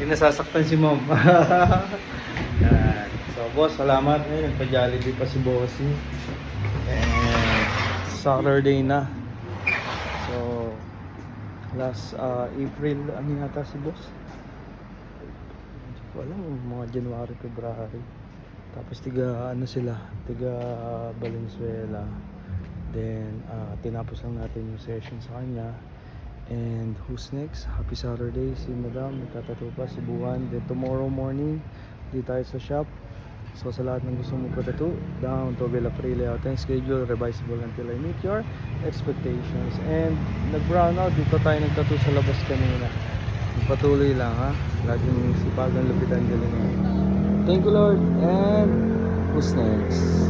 Pinasasaktan si mom. Yan. So boss, salamat. Ngayon, nagpa-Jollibee pa si Bossy. And Saturday na. So last April, ano yata si boss? Hindi ko alam, mga January, February. Tapos tiga ano sila, tiga Valenzuela. Then tinapos lang natin yung session sa kanya. And who's next? Happy Saturday, si Madam, nagtatato pa, si Buwan. Then tomorrow morning, di tayo sa shop. So sa lahat ng gusto mo pa-tattoo, down to Villa Free layout and schedule, revisable until I meet your expectations. And nag-brown out, dito tayo nagtattoo sa labas kanina. Patuloy lang ha, laging sipagan, lupitan, galingan. Thank you Lord, and who's next?